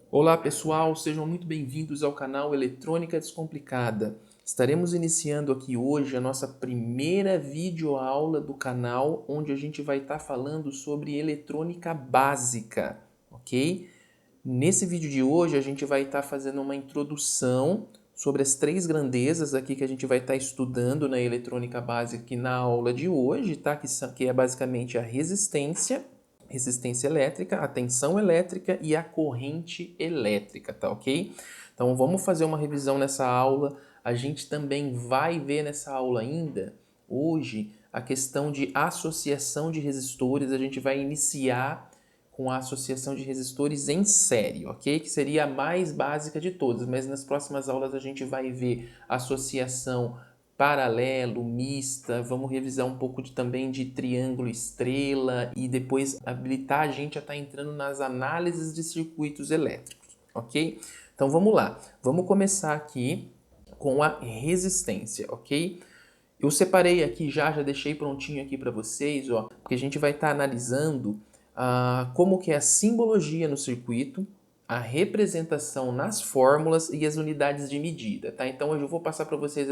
Olá pessoal, sejam muito bem-vindos ao canal Eletrônica Descomplicada. Estaremos iniciando aqui hoje a nossa primeira videoaula do canal, onde a gente vai estar falando sobre eletrônica básica, ok? Nesse vídeo de hoje a gente vai estar fazendo uma introdução sobre as três grandezas aqui que a gente vai estar estudando na eletrônica básica aqui na aula de hoje, tá? Que é basicamente a resistência elétrica, a tensão elétrica e a corrente elétrica, tá ok? Então vamos fazer uma revisão nessa aula. A gente também vai ver nessa aula ainda, hoje, a questão de associação de resistores. A gente vai iniciar com a associação de resistores em série, ok? Que seria a mais básica de todas, mas nas próximas aulas a gente vai ver associação paralelo, mista, vamos revisar um pouco também de triângulo estrela e depois habilitar a gente a estar entrando nas análises de circuitos elétricos, ok? Então vamos lá, vamos começar aqui com a resistência, ok? Eu separei aqui já deixei prontinho aqui para vocês, ó, porque a gente vai estar analisando como que é a simbologia no circuito, a representação nas fórmulas e as unidades de medida, tá? Então eu vou passar para vocês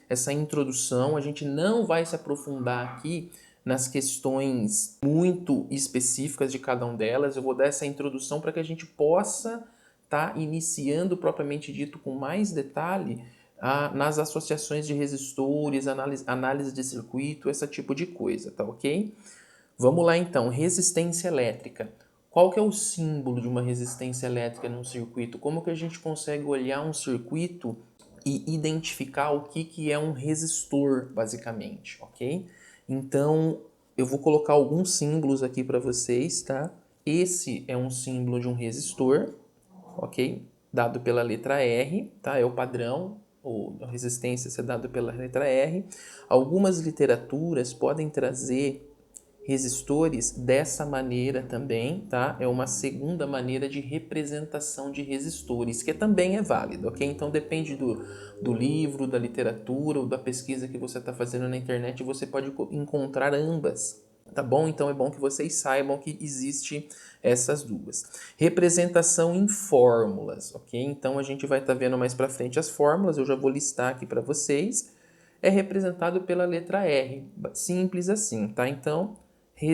essa introdução. A gente não vai se aprofundar aqui nas questões muito específicas de cada uma delas. Eu vou dar essa introdução para que a gente possa estar iniciando propriamente dito com mais detalhe nas associações de resistores, análise de circuito, esse tipo de coisa, tá ok? Vamos lá então, resistência elétrica. Qual que é o símbolo de uma resistência elétrica num circuito? Como que a gente consegue olhar um circuito e identificar o que é um resistor, basicamente, ok? Então, eu vou colocar alguns símbolos aqui para vocês, tá? Esse é um símbolo de um resistor, ok? Dado pela letra R, tá? É o padrão, ou a resistência ser dado pela letra R. Algumas literaturas podem trazer resistores dessa maneira também, tá? É uma segunda maneira de representação de resistores, que também é válido, ok? Então depende do livro, da literatura ou da pesquisa que você está fazendo na internet, você pode encontrar ambas, tá bom? Então é bom que vocês saibam que existe essas duas. Representação em fórmulas, ok? Então a gente vai estar vendo mais para frente as fórmulas, eu já vou listar aqui para vocês. É representado pela letra R, simples assim, tá? Então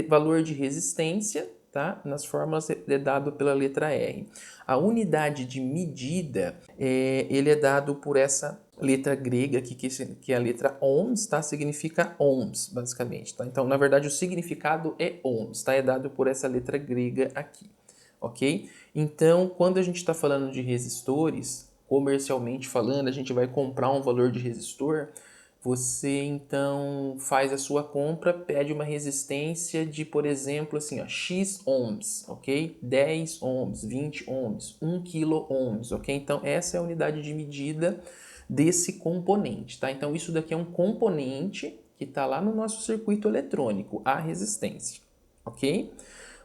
valor de resistência, tá? Nas fórmulas é dado pela letra R. A unidade de medida, ele é dado por essa letra grega aqui, que é a letra ohms, tá? Significa ohms, basicamente, tá? Então, na verdade, o significado é ohms, tá? É dado por essa letra grega aqui, ok? Então, quando a gente está falando de resistores, comercialmente falando, a gente vai comprar um valor de resistor. Você então faz a sua compra, pede uma resistência de, por exemplo, assim, ó, X ohms, ok? 10 ohms, 20 ohms, 1 kilo ohms, ok? Então essa é a unidade de medida desse componente, tá? Então isso daqui é um componente que está lá no nosso circuito eletrônico, a resistência, ok?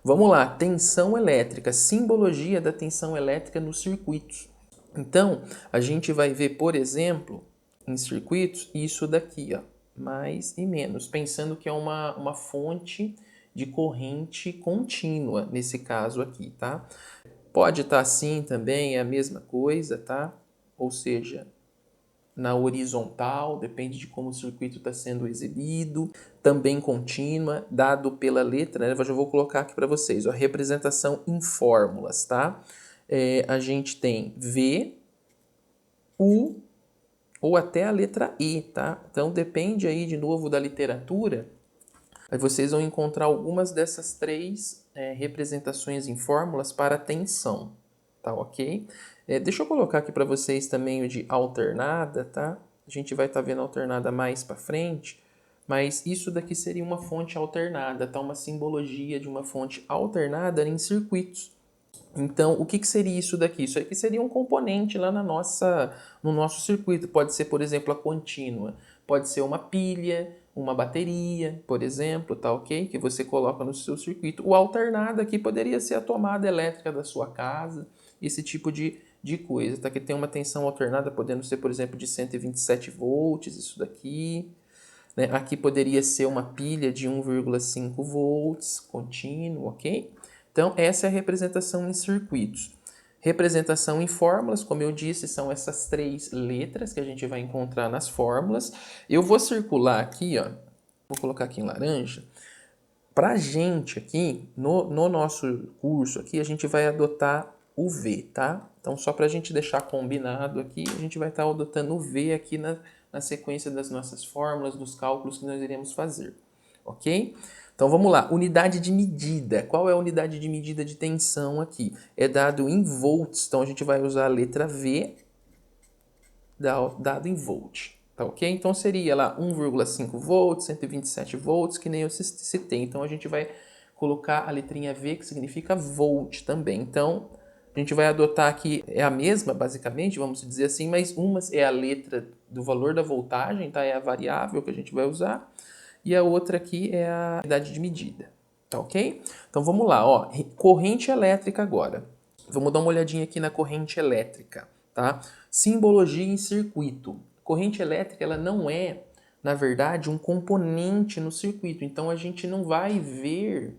Vamos lá, tensão elétrica, simbologia da tensão elétrica nos circuitos. Então, a gente vai ver, por exemplo, em circuitos, isso daqui, ó, mais e menos, pensando que é uma fonte de corrente contínua, nesse caso aqui, tá? Pode estar assim também, é a mesma coisa, tá? Ou seja, na horizontal, depende de como o circuito está sendo exibido, também contínua, dado pela letra, né? Eu já vou colocar aqui para vocês, ó, representação em fórmulas, tá? A gente tem V, U ou até a letra E, tá? Então depende aí de novo da literatura. Aí vocês vão encontrar algumas dessas três representações em fórmulas para tensão, tá ok? Deixa eu colocar aqui para vocês também o de alternada, tá? A gente vai estar vendo alternada mais para frente, mas isso daqui seria uma fonte alternada, tá? Uma simbologia de uma fonte alternada em circuitos. Então, o que seria isso daqui? Isso aqui seria um componente lá no nosso circuito. Pode ser, por exemplo, a contínua. Pode ser uma pilha, uma bateria, por exemplo, tá ok? Que você coloca no seu circuito. O alternado aqui poderia ser a tomada elétrica da sua casa, esse tipo de coisa, tá? Que tem uma tensão alternada, podendo ser, por exemplo, de 127 volts, isso daqui. Né? Aqui poderia ser uma pilha de 1,5 volts contínuo, ok? Então, essa é a representação em circuitos. Representação em fórmulas, como eu disse, são essas 3 letras que a gente vai encontrar nas fórmulas. Eu vou circular aqui, ó, vou colocar aqui em laranja. Para a gente aqui, no nosso curso aqui, a gente vai adotar o V, tá? Então, só para a gente deixar combinado aqui, a gente vai estar adotando o V aqui na sequência das nossas fórmulas, dos cálculos que nós iremos fazer, ok? Então, vamos lá. Unidade de medida. Qual é a unidade de medida de tensão aqui? É dado em volts, então a gente vai usar a letra V, dado em volt. Tá ok? Então seria lá 1,5 volts, 127 volts, que nem eu citei. Então a gente vai colocar a letrinha V, que significa volt também. Então a gente vai adotar aqui, é a mesma basicamente, vamos dizer assim, mas uma é a letra do valor da voltagem, tá? É a variável que a gente vai usar. E a outra aqui é a unidade de medida. Tá ok? Então vamos lá, ó. Corrente elétrica agora. Vamos dar uma olhadinha aqui na corrente elétrica, tá? Simbologia em circuito. Corrente elétrica, ela não é, na verdade, um componente no circuito. Então, a gente não vai ver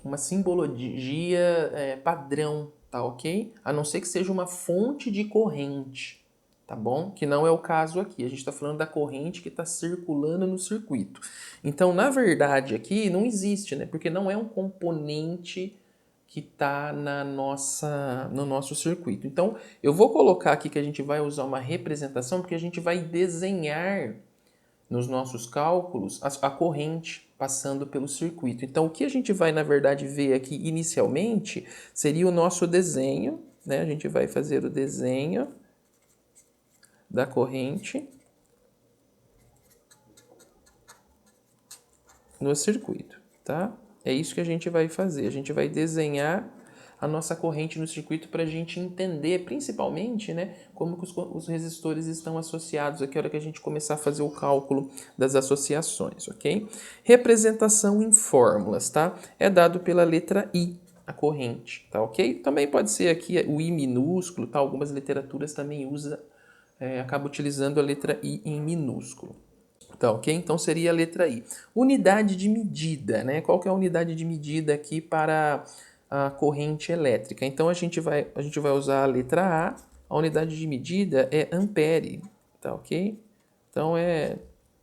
uma simbologia padrão, tá ok? A não ser que seja uma fonte de corrente, tá bom? Que não é o caso aqui. A gente está falando da corrente que está circulando no circuito. Então, na verdade, aqui não existe, né? Porque não é um componente que está no nosso circuito. Então, eu vou colocar aqui que a gente vai usar uma representação, porque a gente vai desenhar nos nossos cálculos a corrente passando pelo circuito. Então, o que a gente vai, na verdade, ver aqui inicialmente seria o nosso desenho, né? A gente vai fazer o desenho da corrente no circuito, tá? É isso que a gente vai fazer. A gente vai desenhar a nossa corrente no circuito para a gente entender, principalmente, né, como que os resistores estão associados aqui, a hora que a gente começar a fazer o cálculo das associações, ok? Representação em fórmulas, tá? É dado pela letra I, a corrente, tá ok? Também pode ser aqui o I minúsculo, tá? Algumas literaturas também acabam utilizando a letra I em minúsculo. Tá, ok? Então seria a letra I. Unidade de medida, né? Qual que é a unidade de medida aqui para a corrente elétrica? Então a gente vai usar a letra A unidade de medida é ampere, tá ok? Então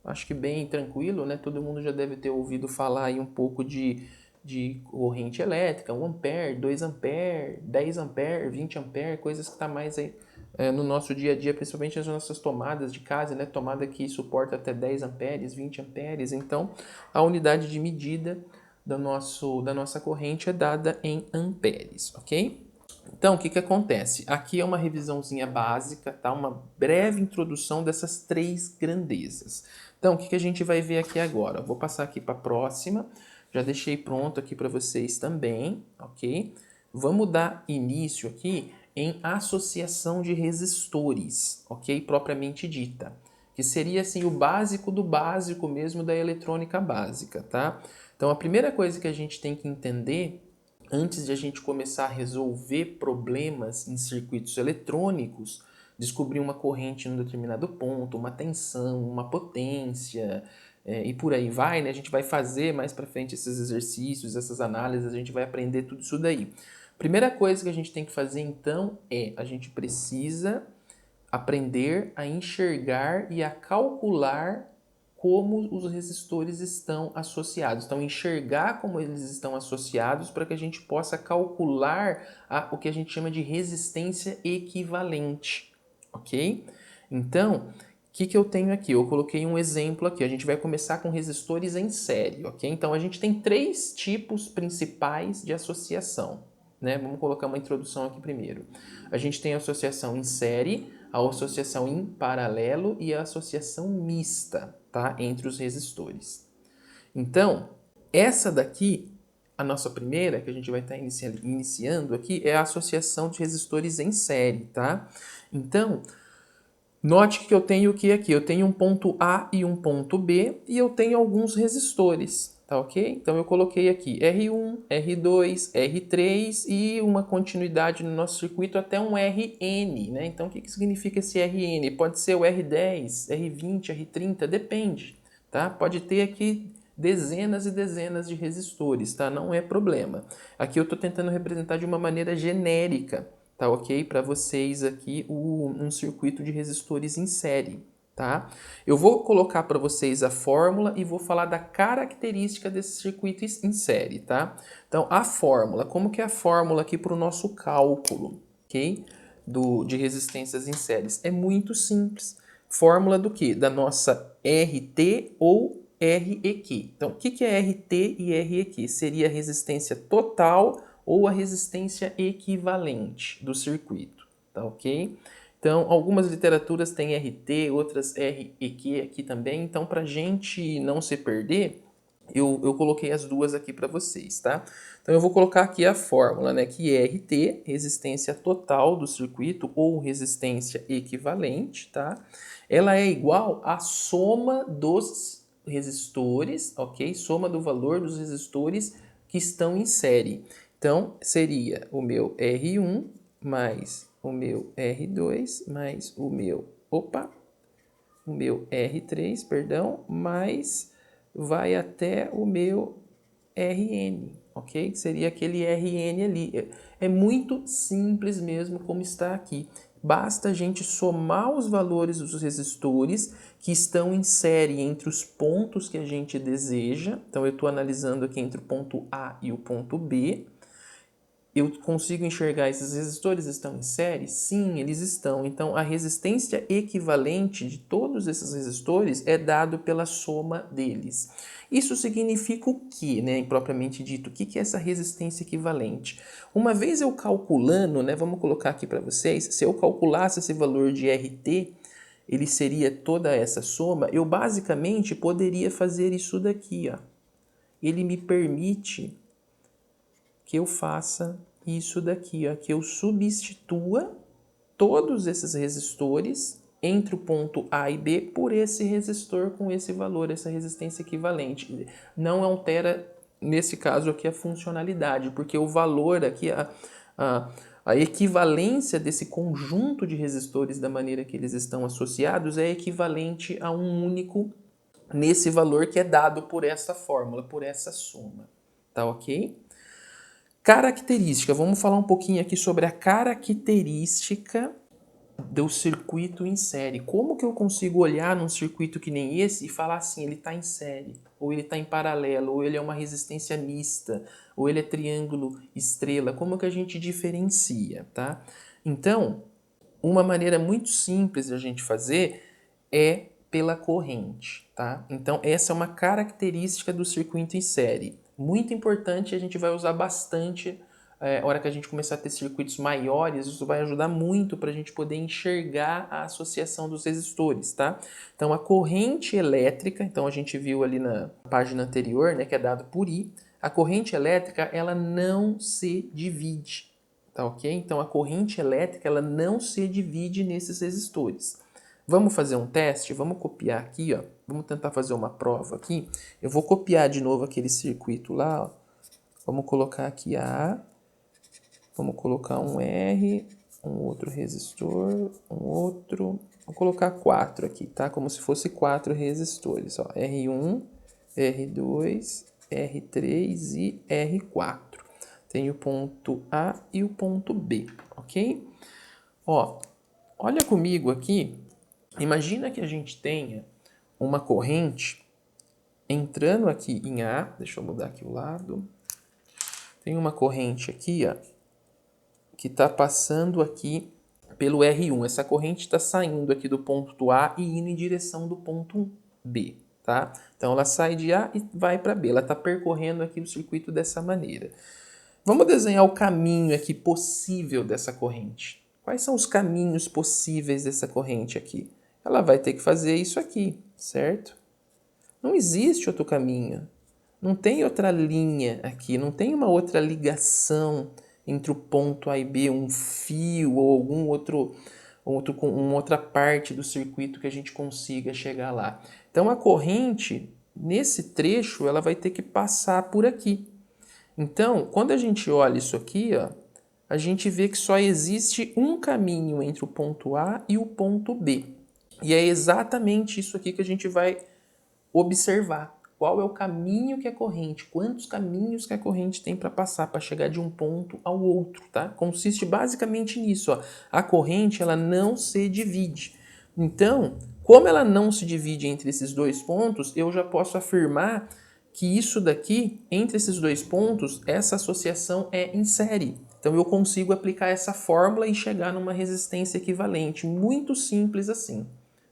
acho que bem tranquilo, né? Todo mundo já deve ter ouvido falar aí um pouco de corrente elétrica, 1 ampere, 2 ampere, 10 ampere, 20 ampere, coisas que tá mais aí no nosso dia a dia, principalmente as nossas tomadas de casa, né? Tomada que suporta até 10 amperes, 20 amperes. Então, a unidade de medida da nossa corrente é dada em amperes, ok? Então, o que acontece? Aqui é uma revisãozinha básica, tá? Uma breve introdução dessas 3 grandezas. Então, o que a gente vai ver aqui agora? Eu vou passar aqui para a próxima. Já deixei pronto aqui para vocês também, ok? Vamos dar início aqui em associação de resistores, ok? Propriamente dita. Que seria, assim, o básico do básico mesmo da eletrônica básica, tá? Então, a primeira coisa que a gente tem que entender antes de a gente começar a resolver problemas em circuitos eletrônicos, descobrir uma corrente em um determinado ponto, uma tensão, uma potência, e por aí vai, né? A gente vai fazer mais para frente esses exercícios, essas análises, a gente vai aprender tudo isso daí. Primeira coisa que a gente tem que fazer então a gente precisa aprender a enxergar e a calcular como os resistores estão associados. Então, enxergar como eles estão associados para que a gente possa calcular o que a gente chama de resistência equivalente, ok? Então, o que eu tenho aqui? Eu coloquei um exemplo aqui. A gente vai começar com resistores em série, ok? Então, a gente tem 3 tipos principais de associação, né? Vamos colocar uma introdução aqui primeiro. A gente tem a associação em série, a associação em paralelo e a associação mista, tá? Entre os resistores. Então, essa daqui, a nossa primeira, que a gente vai estar iniciando aqui, é a associação de resistores em série, tá? Então, note que eu tenho o que aqui? Eu tenho um ponto A e um ponto B e eu tenho alguns resistores, tá ok? Então eu coloquei aqui R1, R2, R3 e uma continuidade no nosso circuito até um Rn, né? Então o que significa esse Rn? Pode ser o R10, R20, R30, depende, tá? Pode ter aqui dezenas e dezenas de resistores, tá? Não é problema. Aqui eu estou tentando representar de uma maneira genérica, tá ok? Para vocês aqui um circuito de resistores em série, tá? Eu vou colocar para vocês a fórmula e vou falar da característica desse circuito em série, tá? Então, a fórmula, como que é a fórmula aqui para o nosso cálculo, ok? De resistências em séries? É muito simples. Fórmula do quê? Da nossa RT ou REQ. Então, o que é RT e REQ? Seria a resistência total ou a resistência equivalente do circuito, tá ok? Então, algumas literaturas têm RT, outras REQ aqui também. Então, para a gente não se perder, eu coloquei as duas aqui para vocês, tá? Então, eu vou colocar aqui a fórmula, né? Que é RT, resistência total do circuito ou resistência equivalente, tá? Ela é igual à soma dos resistores, ok? Soma do valor dos resistores que estão em série. Então, seria o meu R1 mais o meu R2 mais o meu R3, perdão, mais vai até o meu RN, ok? Seria aquele RN ali. É muito simples mesmo como está aqui. Basta a gente somar os valores dos resistores que estão em série entre os pontos que a gente deseja. Então, eu estou analisando aqui entre o ponto A e o ponto B. Eu consigo enxergar esses resistores estão em série? Sim, eles estão. Então, a resistência equivalente de todos esses resistores é dado pela soma deles. Isso significa o que, né, propriamente dito? O que é essa resistência equivalente? Uma vez eu calculando, né, vamos colocar aqui para vocês, se eu calculasse esse valor de RT, ele seria toda essa soma, eu basicamente poderia fazer isso daqui, ó. Ele me permite que eu faça isso daqui, ó, que eu substitua todos esses resistores entre o ponto A e B por esse resistor com esse valor, essa resistência equivalente. Não altera, nesse caso aqui, a funcionalidade, porque o valor aqui, a equivalência desse conjunto de resistores da maneira que eles estão associados é equivalente a um único nesse valor que é dado por essa fórmula, por essa soma. Tá ok? Característica, vamos falar um pouquinho aqui sobre a característica do circuito em série. Como que eu consigo olhar num circuito que nem esse e falar assim, ele está em série, ou ele está em paralelo, ou ele é uma resistência mista, ou ele é triângulo estrela, como que a gente diferencia, tá? Então, uma maneira muito simples de a gente fazer é pela corrente, tá? Então, essa é uma característica do circuito em série. Muito importante, a gente vai usar bastante na hora que a gente começar a ter circuitos maiores, isso vai ajudar muito para a gente poder enxergar a associação dos resistores, tá? Então, a corrente elétrica, então a gente viu ali na página anterior, né, que é dado por I, a corrente elétrica, ela não se divide, tá ok? Então, a corrente elétrica, ela não se divide nesses resistores. Vamos fazer um teste? Vamos copiar aqui, ó. Vamos tentar fazer uma prova aqui. Eu vou copiar de novo aquele circuito lá, ó. Vamos colocar aqui a A. Vamos colocar um R, um outro resistor, um outro. Vou colocar 4 aqui, tá? Como se fosse 4 resistores, ó. R1, R2, R3 e R4. Tem o ponto A e o ponto B, ok? Ó, olha comigo aqui. Imagina que a gente tenha uma corrente entrando aqui em A, deixa eu mudar aqui o lado. Tem uma corrente aqui, ó, que está passando aqui pelo R1. Essa corrente está saindo aqui do ponto A e indo em direção do ponto B, tá? Então ela sai de A e vai para B. Ela está percorrendo aqui o circuito dessa maneira. Vamos desenhar o caminho aqui possível dessa corrente. Quais são os caminhos possíveis dessa corrente aqui? Ela vai ter que fazer isso aqui, certo? Não existe outro caminho. Não tem outra linha aqui, não tem uma outra ligação entre o ponto A e B, um fio ou algum uma outra parte do circuito que a gente consiga chegar lá. Então a corrente, nesse trecho, ela vai ter que passar por aqui. Então, quando a gente olha isso aqui, ó, a gente vê que só existe um caminho entre o ponto A e o ponto B. E é exatamente isso aqui que a gente vai observar. qual é o caminho que a corrente, quantos caminhos que a corrente tem para passar, para chegar de um ponto ao outro, tá? Consiste basicamente nisso, ó. A corrente, ela não se divide. Então, como ela não se divide entre esses dois pontos, eu já posso afirmar que isso daqui, entre esses dois pontos, essa associação é em série. Então eu consigo aplicar essa fórmula e chegar numa resistência equivalente, muito simples assim,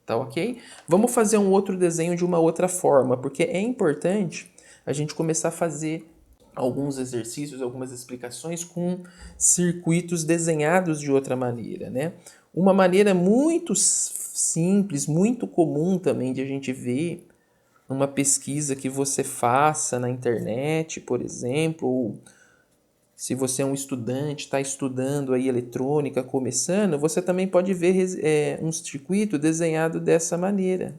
tá ok? Vamos fazer um outro desenho de uma outra forma, porque é importante a gente começar a fazer alguns exercícios, algumas explicações com circuitos desenhados de outra maneira, né? Uma maneira muito simples, muito comum também de a gente ver numa pesquisa que você faça na internet, por exemplo, ou se você é um estudante, está estudando aí eletrônica, começando, você também pode ver um circuito desenhado dessa maneira,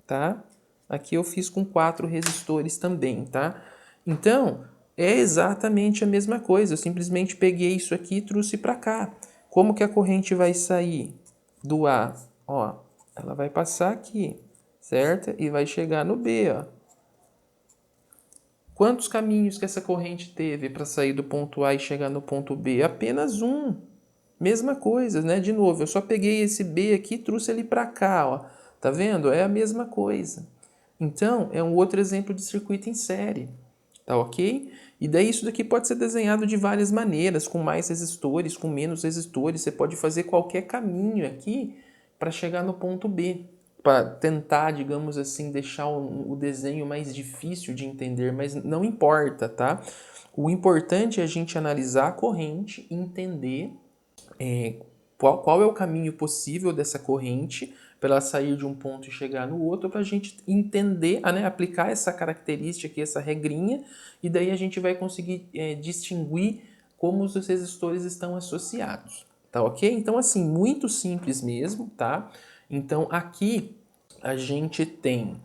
tá? Aqui eu fiz com 4 resistores também, tá? Então, é exatamente a mesma coisa, eu simplesmente peguei isso aqui e trouxe para cá. Como que a corrente vai sair do A? Ó, ela vai passar aqui, certo? E vai chegar no B, ó. Quantos caminhos que essa corrente teve para sair do ponto A e chegar no ponto B? Apenas um. Mesma coisa, né? De novo, eu só peguei esse B aqui e trouxe ele para cá, ó. Tá vendo? É a mesma coisa. Então, é um outro exemplo de circuito em série, tá ok? E daí isso daqui pode ser desenhado de várias maneiras, com mais resistores, com menos resistores. Você pode fazer qualquer caminho aqui para chegar no ponto B, para tentar, digamos assim, deixar o desenho mais difícil de entender, mas não importa, tá? O importante é a gente analisar a corrente e entender qual é o caminho possível dessa corrente para ela sair de um ponto e chegar no outro, para a gente entender, né, aplicar essa característica aqui, essa regrinha, e daí a gente vai conseguir distinguir como os resistores estão associados, tá ok? Então, assim, muito simples mesmo, tá? Então, aqui a gente tem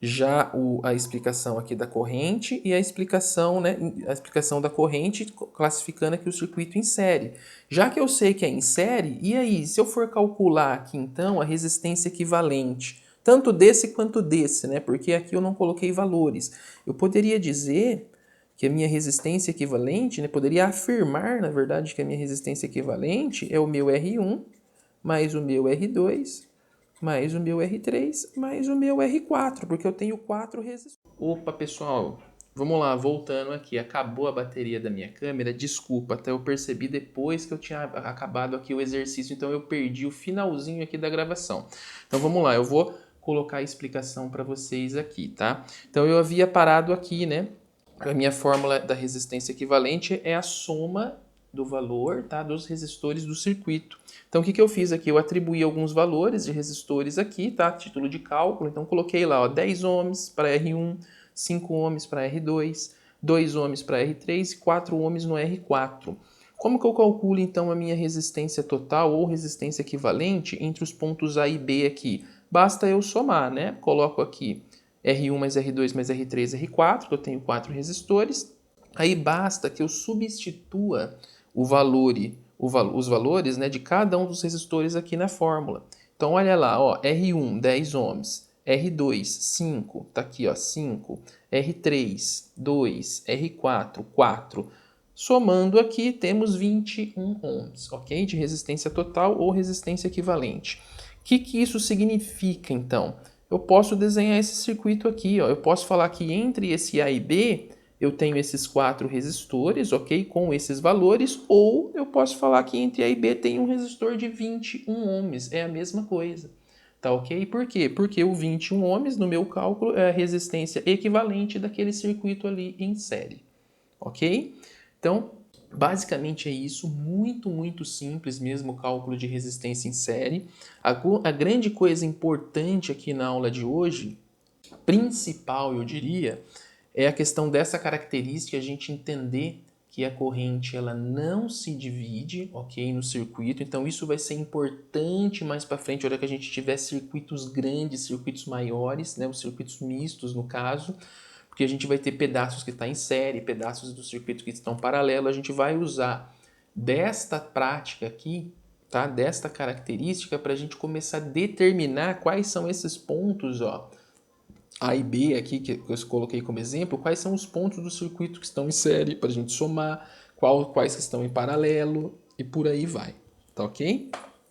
já a explicação aqui da corrente e a explicação, né, a explicação da corrente classificando aqui o circuito em série. Já que eu sei que é em série, e aí, se eu for calcular aqui então a resistência equivalente, tanto desse quanto desse, né, porque aqui eu não coloquei valores, eu poderia dizer que a minha resistência equivalente, né, poderia afirmar, na verdade, que a minha resistência equivalente é o meu R1 mais o meu R2 mais o meu R3, mais o meu R4, porque eu tenho 4 resistores. Opa, pessoal, vamos lá, voltando aqui. Acabou a bateria da minha câmera, desculpa, até eu percebi depois que eu tinha acabado aqui o exercício, então eu perdi o finalzinho aqui da gravação. Então vamos lá, eu vou colocar a explicação para vocês aqui, tá? Então eu havia parado aqui, né? A minha fórmula da resistência equivalente é a soma do valor, tá, dos resistores do circuito. Então, o que eu fiz aqui? Eu atribuí alguns valores de resistores aqui, tá? Título de cálculo. Então, coloquei lá, ó, 10 ohms para R1, 5 ohms para R2, 2 ohms para R3 e 4 ohms no R4. Como que eu calculo, então, a minha resistência total ou resistência equivalente entre os pontos A e B aqui? Basta eu somar, né? Coloco aqui R1 mais R2 mais R3, R4, que eu tenho 4 resistores. Aí basta que eu substitua os valores, né, de cada um dos resistores aqui na fórmula. Então, olha lá, ó, R1, 10 ohms, R2, 5, tá aqui, ó, 5, R3, 2, R4, 4. Somando aqui, temos 21 ohms, ok? De resistência total ou resistência equivalente. O que isso significa, então? Eu posso desenhar esse circuito aqui, ó. Eu posso falar que entre esse A e B, eu tenho esses 4 resistores, ok? Com esses valores, ou eu posso falar que entre A e B tem um resistor de 21 ohms, é a mesma coisa, tá ok? Por quê? Porque o 21 ohms, no meu cálculo, é a resistência equivalente daquele circuito ali em série, ok? Então, basicamente é isso, muito simples mesmo o cálculo de resistência em série. A grande coisa importante aqui na aula de hoje, principal eu diria, é a questão dessa característica, a gente entender que a corrente ela não se divide, ok, no circuito. Então isso vai ser importante mais para frente, na hora que a gente tiver circuitos grandes, circuitos maiores, né, os circuitos mistos no caso, porque a gente vai ter pedaços que estão em série, pedaços do circuito que estão paralelo. A gente vai usar desta prática aqui, tá, desta característica, para a gente começar a determinar quais são esses pontos, ó, A e B aqui, que eu coloquei como exemplo, quais são os pontos do circuito que estão em série para a gente somar, quais que estão em paralelo e por aí vai, tá ok?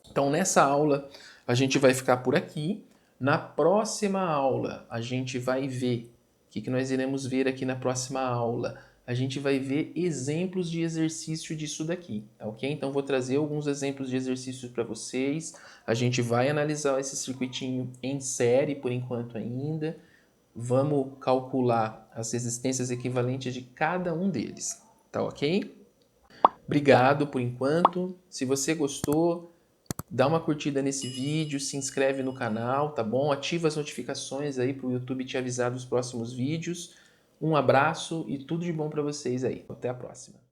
Então nessa aula a gente vai ficar por aqui. Na próxima aula a gente vai ver, o que nós iremos ver aqui na próxima aula? A gente vai ver exemplos de exercício disso daqui, tá ok? Então vou trazer alguns exemplos de exercícios para vocês. A gente vai analisar esse circuitinho em série por enquanto ainda. Vamos calcular as resistências equivalentes de cada um deles, tá ok? Obrigado por enquanto. Se você gostou, dá uma curtida nesse vídeo, se inscreve no canal, tá bom? Ativa as notificações aí para o YouTube te avisar dos próximos vídeos. Um abraço e tudo de bom para vocês aí. Até a próxima.